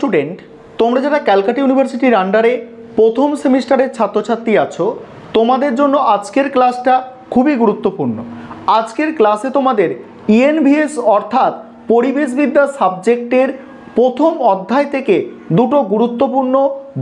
Student, তোমরা যারা ক্যালকাটা ইউনিভার্সিটির আন্ডারে প্রথম সেমিস্টারের ছাত্রছাত্রী আছো, তোমাদের জন্য আজকের ক্লাসটা খুবই গুরুত্বপূর্ণ। আজকের ক্লাসে তোমাদের ইএনভিএস অর্থাৎ পরিবেশবিদ্যা সাবজেক্টের প্রথম অধ্যায় থেকে দুটো গুরুত্বপূর্ণ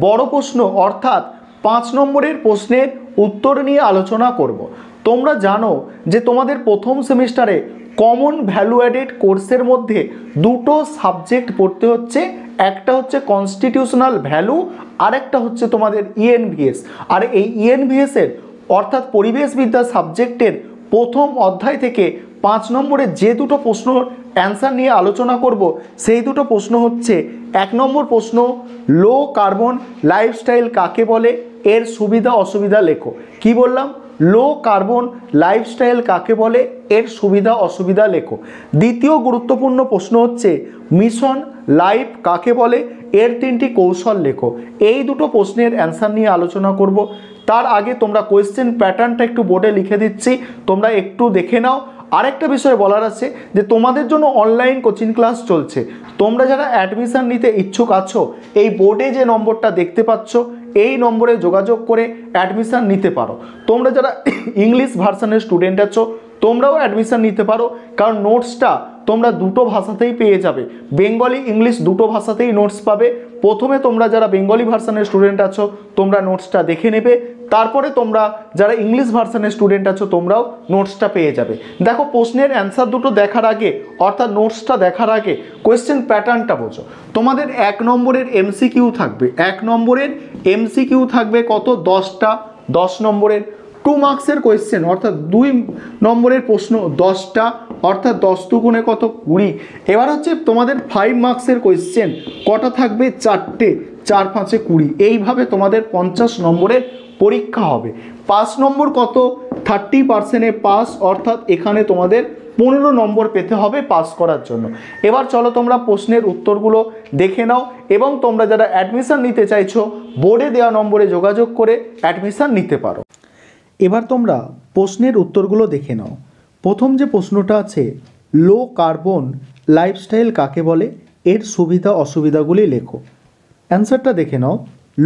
বড় প্রশ্ন অর্থাৎ 5 নম্বরের প্রশ্নের উত্তর নিয়ে আলোচনা করব। তোমরা জানো যে তোমাদের প্রথম সেমিস্টারে কমন ভ্যালু অ্যাডেড কোর্সের মধ্যে দুটো সাবজেক্ট পড়তে হচ্ছে, একটা হচ্ছে কনস্টিটিউশনাল ভ্যালু আর একটা হচ্ছে তোমাদের ইএনভিএস। আর এই ইএনভিএসের অর্থাৎ পরিবেশবিদ্যা সাবজেক্টের প্রথম অধ্যায় থেকে 5 নম্বরের যে দুটো প্রশ্ন অ্যান্সার নিয়ে আলোচনা করব, সেই দুটো প্রশ্ন হচ্ছে 1 নম্বর প্রশ্ন, লো কার্বন লাইফস্টাইল কাকে বলে, এর সুবিধা অসুবিধা লেখো। কি বললাম? লো কার্বন লাইফস্টাইল কাকে বলে, এর সুবিধা অসুবিধা লেখো। দ্বিতীয় গুরুত্বপূর্ণ প্রশ্ন হচ্ছে মিশন লাইফ কাকে বলে, এর 3টি কৌশল লেখো। এই দুটো প্রশ্নের অ্যান্সার নিয়ে আলোচনা করব। তার আগে তোমরা কোয়েশ্চেন প্যাটার্নটা একটু বোর্ডে লিখে দিচ্ছি, তোমরা একটু দেখে নাও। আরেকটা বিষয় বলার আছে যে তোমাদের জন্য অনলাইন কোচিং ক্লাস চলছে। তোমরা যারা অ্যাডমিশন নিতে ইচ্ছুক আছো, এই বোর্ডে যে নম্বরটা দেখতে পাচ্ছ এই নম্বরে যোগাযোগ করে অ্যাডমিশন নিতে পারো। তোমরা যারা ইংলিশ ভার্সনের স্টুডেন্ট আছো, তোমরাও অ্যাডমিশন নিতে পারো, কারণ নোটসটা তোমরা দুটো ভাষাতেই পেয়ে যাবে, বেঙ্গলি ইংলিশ দুটো ভাষাতেই নোটস পাবে। প্রথমে তোমরা যারা বেঙ্গলি ভার্সনের স্টুডেন্ট আছো তোমরা নোটসটা দেখে নেবে, তারপরে তোমরা যারা ইংলিশ ভার্সনের স্টুডেন্ট আছো তোমরাও নোটসটা পেয়ে যাবে। দেখো, প্রশ্নের অ্যান্সার দুটো দেখার আগে অর্থাৎ নোটসটা দেখার আগে কোয়েশ্চেন প্যাটার্নটা বোঝো। তোমাদের 1 নম্বরের এমসিকিউ থাকবে, 1 নম্বরের এমসিকিউ থাকবে কত? 10টা। 10 নম্বরের 2 মার্কসের কোয়েশ্চেন অর্থাৎ 2 নম্বরের প্রশ্ন 10টা, অর্থাৎ 10 দুগুণে কত? 20। এবার হচ্ছে তোমাদের 5 মার্কসের কোয়েশ্চেন কটা থাকবে? 4টে, 4 5 20। এইভাবে তোমাদের 50 নম্বরের পরীক্ষা হবে। 5 নম্বর কত? 30%-এ পাস, অর্থাৎ এখানে তোমাদের 15 নম্বর পেতে হবে পাস করার জন্য। এবার চলো তোমরা প্রশ্নের উত্তরগুলো দেখে নাও এবং তোমরা যারা অ্যাডমিশন নিতে চাইছো বোর্ডে দেওয়া নম্বরে যোগাযোগ করে অ্যাডমিশন নিতে পারো। এবার তোমরা প্রশ্নের উত্তরগুলো দেখে নাও। প্রথম যে প্রশ্নটা আছে, লো কার্বন লাইফস্টাইল কাকে বলে, এর সুবিধা অসুবিধাগুলি লেখো। অ্যান্সারটা দেখে নাও।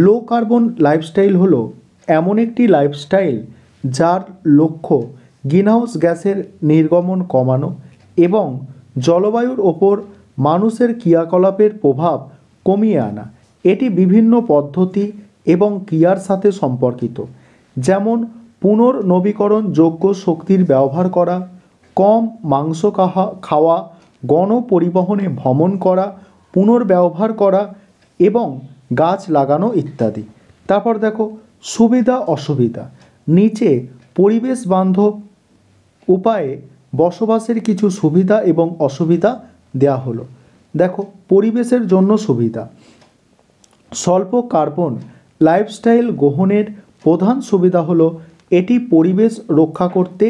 লো কার্বন লাইফস্টাইল হলো এমন একটি লাইফস্টাইল যার লক্ষ্য গ্রিনহাউস গ্যাসের নির্গমন কমানো এবং জলবায়ুর ওপর মানুষের ক্রিয়াকলাপের প্রভাব কমিয়ে আনা। এটি বিভিন্ন পদ্ধতি এবং ক্রিয়ার সাথে সম্পর্কিত, যেমন পুনর্নবীকরণযোগ্য শক্তির ব্যবহার করা, কম মাংস খাওয়া, গণপরিবহনে ভ্রমণ করা, পুনর্ব্যবহার করা এবং গাছ লাগানো ইত্যাদি। তারপর দেখো সুবিধা অসুবিধা। নিচে পরিবেশ বান্ধব উপায়ে বসবাসের কিছু সুবিধা এবং অসুবিধা দেওয়া হলো। দেখো, পরিবেশের জন্য সুবিধা, স্বল্প কার্বন লাইফস্টাইল গ্রহণের প্রধান সুবিধা হলো এটি পরিবেশ রক্ষা করতে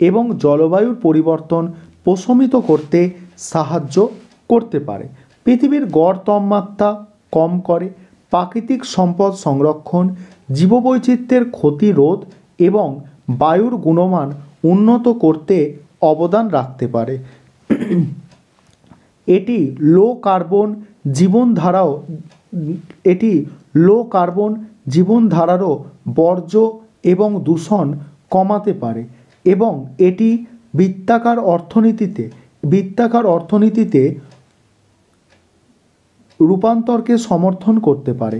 এবং জলবায়ুর পরিবর্তন প্রশমিত করতে সাহায্য করতে পারে। পৃথিবীর গড় তাপমাত্রা কম করে, প্রাকৃতিক সম্পদ সংরক্ষণ, জীববৈচিত্র্যের ক্ষতি রোধ এবং বায়ুর গুণমান উন্নত করতে অবদান রাখতে পারে। এটি লো কার্বন জীবনধারারও বর্জ্য এবং দূষণ কমাতে পারে এবং এটি বৃত্তাকার অর্থনীতিতে রূপান্তরকে সমর্থন করতে পারে,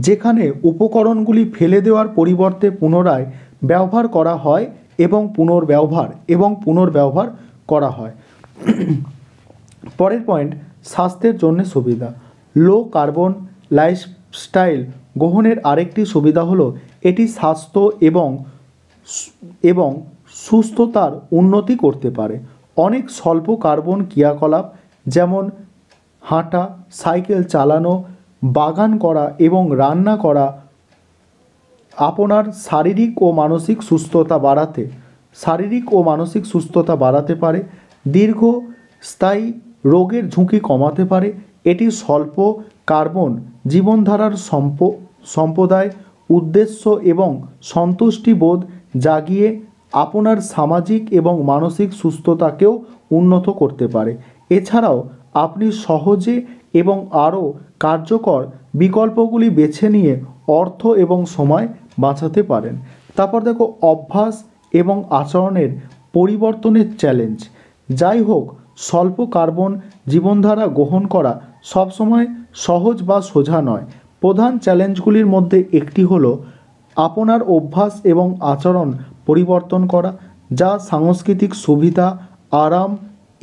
যেখানে উপকরণগুলি ফেলে দেওয়ার পরিবর্তে পুনরায় ব্যবহার করা হয় এবং পুনর্ব্যবহার করা হয়। পরের পয়েন্ট, স্বাস্থ্যের জন্য সুবিধা। লো কার্বন লাইফস্টাইল গ্রহণের আরেকটি সুবিধা হলো এটি স্বাস্থ্য এবং সুস্থতার উন্নতি করতে পারে। অনেক স্বল্প কার্বন ক্রিয়াকলাপ যেমন হাঁটা, সাইকেল চালানো, বাগান করা এবং রান্না করা আপনার শারীরিক ও মানসিক সুস্থতা বাড়াতে পারে, দীর্ঘস্থায়ী রোগের ঝুঁকি কমাতে পারে। এটি স্বল্প কার্বন জীবনধারার সম্প্রদায় উদ্দেশ্য এবং সন্তুষ্টিবোধ জাগিয়ে আপনার সামাজিক এবং মানসিক সুস্থতাকেও উন্নত করতে পারে। এছাড়াও আপনি সহজে এবং আরও কার্যকর বিকল্পগুলি বেছে নিয়ে অর্থ এবং সময় বাঁচাতে পারেন। তারপর দেখো অভ্যাস এবং আচরণের পরিবর্তনের চ্যালেঞ্জ। যাই হোক, স্বল্প কার্বন জীবনধারা গ্রহণ করা সবসময় সহজ বা সোজা নয়। প্রধান চ্যালেঞ্জগুলির মধ্যে একটি হলো আপনার অভ্যাস এবং আচরণ পরিবর্তন করা, যা সাংস্কৃতিক সুবিধা, আরাম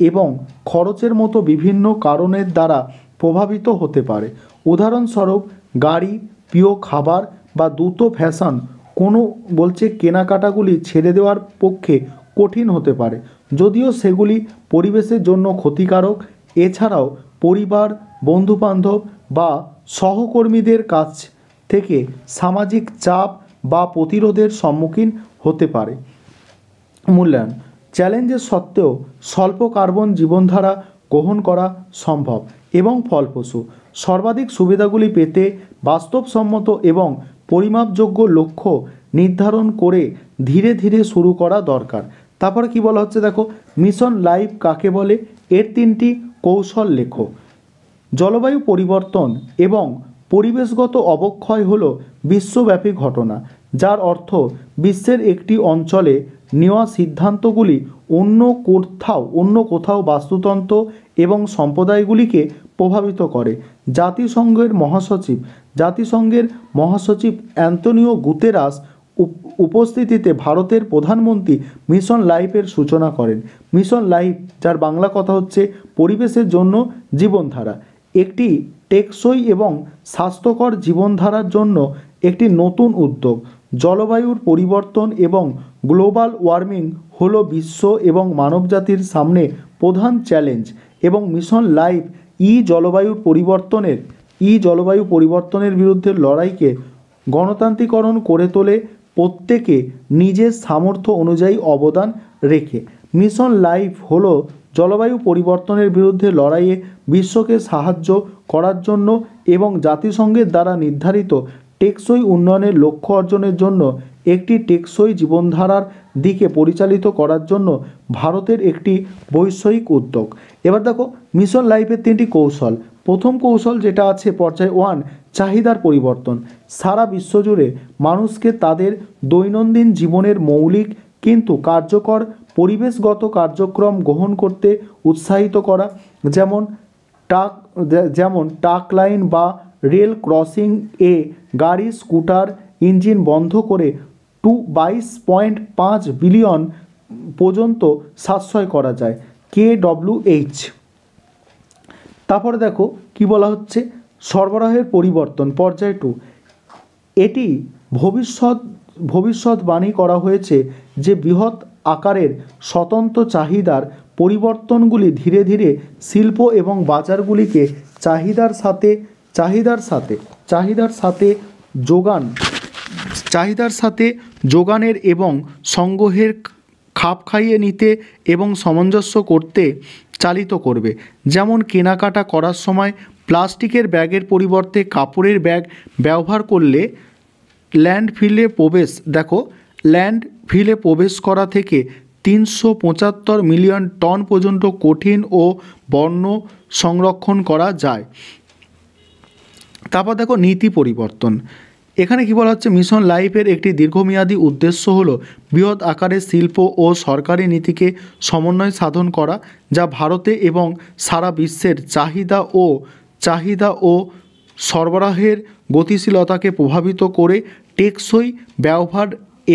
এবং খরচের মতো বিভিন্ন কারণের দ্বারা প্রভাবিত হতে পারে। উদাহরণস্বরূপ গাড়ি, প্রিয় খাবার বা দ্রুত ফ্যাশন কোনো কেনাকাটাগুলি ছেড়ে দেওয়ার পক্ষে কঠিন হতে পারে, যদিও সেগুলি পরিবেশের জন্য ক্ষতিকারক। এছাড়াও পরিবার, বন্ধুবান্ধব বা সহকর্মীদের কাছ থেকে সামাজিক চাপ বা প্রতিরোধের সম্মুখীন হতে পারে। মূল্যায়ন। চ্যালেঞ্জের সত্ত্বেও স্বল্প কার্বন জীবনধারা গ্রহণ করা সম্ভব এবং ফলপ্রসূ। সর্বাধিক সুবিধাগুলি পেতে বাস্তবসম্মত এবং পরিমাপযোগ্য লক্ষ্য নির্ধারণ করে ধীরে ধীরে শুরু করা দরকার। তারপরে কি বলা হচ্ছে দেখো, মিশন লাইফ কাকে বলে, এর 3টি কৌশল লেখো। জলবায়ু পরিবর্তন এবং পরিবেশগত অবক্ষয় হল বিশ্বব্যাপী ঘটনা, যার অর্থ বিশ্বের একটি অঞ্চলে নেওয়া সিদ্ধান্তগুলি অন্য কোথাও বাস্তুতন্ত্র এবং সম্প্রদায়গুলিকে প্রভাবিত করে। জাতিসংঘের মহাসচিব অ্যান্তোনিও গুতেরাস উপস্থিতিতে ভারতের প্রধানমন্ত্রী মিশন লাইফের সূচনা করেন। মিশন লাইফ, যার বাংলা কথা হচ্ছে পরিবেশের জন্য জীবনধারা, একটি টেকসই এবং স্বাস্থ্যকর জীবনধারার জন্য একটি নতুন উদ্যোগ। জলবায়ুর পরিবর্তন এবং গ্লোবাল ওয়ার্মিং হলো বিশ্ব এবং মানবজাতির সামনে প্রধান চ্যালেঞ্জ, এবং মিশন লাইফ জলবায়ু পরিবর্তনের বিরুদ্ধে লড়াইকে গণতান্ত্রিকরণ করে তোলে, প্রত্যেকে নিজের সামর্থ্য অনুযায়ী অবদান রেখে। মিশন লাইফ হলো জলবায়ু পরিবর্তনের বিরুদ্ধে লড়াইয়ে বিশ্বকে সাহায্য করার জন্য এবং জাতিসংঘের দ্বারা নির্ধারিত টেকসই উন্নয়নের লক্ষ্য অর্জনের জন্য একটি টেকসই জীবনধারার দিকে পরিচালিত করার জন্য ভারতের একটি বৈশ্বিক উদ্যোগ। এবার দেখো মিশন লাইফের 3টি কৌশল। প্রথম কৌশল যেটা আছে পর্যায় 1, চাহিদার পরিবর্তন। সারা বিশ্বজুড়ে মানুষকে তাদের দৈনন্দিন জীবনের মৌলিক কিন্তু কার্যকর পরিবেশগত কার্যক্রম গ্রহণ করতে উৎসাহিত করা, যেমন ট্রাক লাইন বা রেল ক্রসিং এ গাড়ি, স্কুটার ইঞ্জিন বন্ধ করে 22.5 বিলিয়ন পর্যন্ত সাশ্রয় করা যায়, KWH। তারপরে দেখো কি বলা হচ্ছে, সরবরাহের পরিবর্তন পর্যায় 2। এটি ভবিষ্যৎবাণী করা হয়েছে যে বৃহৎ আকারের স্বতন্ত্র চাহিদার পরিবর্তনগুলি ধীরে ধীরে শিল্প এবং বাজারগুলিকে চাহিদার সাথে যোগানের এবং সংগ্রহের খাপ খাইয়ে নিতে এবং সামঞ্জস্য করতে চালিত করবে। যেমন কেনাকাটা করার সময় প্লাস্টিকের ব্যাগের পরিবর্তে কাপড়ের ব্যাগ ব্যবহার করলে ল্যান্ডফিলে প্রবেশ করা থেকে 375 মিলিয়ন টন পর্যন্ত কঠিন ও বর্জ্য সংরক্ষণ করা যায়। তারপর দেখো নীতি পরিবর্তন। এখানে কি বলা হচ্ছে, মিশন লাইফের একটি দীর্ঘমেয়াদী উদ্দেশ্য হলো বৃহৎ আকারের শিল্প ও সরকারি নীতিকে সমন্বয় সাধন করা, যা ভারতে এবং সারা বিশ্বের চাহিদা ও সরবরাহের গতিশীলতাকে প্রভাবিত করে টেকসই ব্যবহার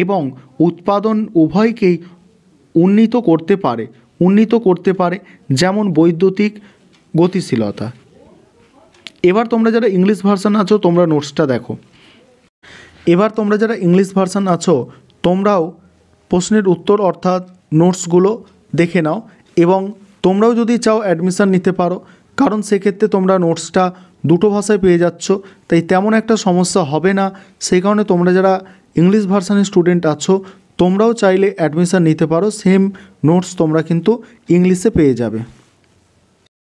এবং উৎপাদন উভয়কেই উন্নীত করতে পারে, যেমন বৈদ্যুতিক গতিশীলতা। এবার তোমরা যারা ইংলিশ ভার্সন আছো তোমরা নোটসটা দেখো। তোমরাও প্রশ্নের উত্তর অর্থাৎ নোটসগুলো দেখে নাও, এবং তোমরাও যদি চাও অ্যাডমিশান নিতে পারো, কারণ সেক্ষেত্রে তোমরা নোটসটা দুটো ভাষায় পেয়ে যাচ্ছ, তাই তেমন একটা সমস্যা হবে না। সেই কারণে তোমরা যারা ইংলিশ ভার্সানের স্টুডেন্ট আছো তোমরাও চাইলে অ্যাডমিশান নিতে পারো, সেম নোটস তোমরা কিন্তু ইংলিশে পেয়ে যাবে।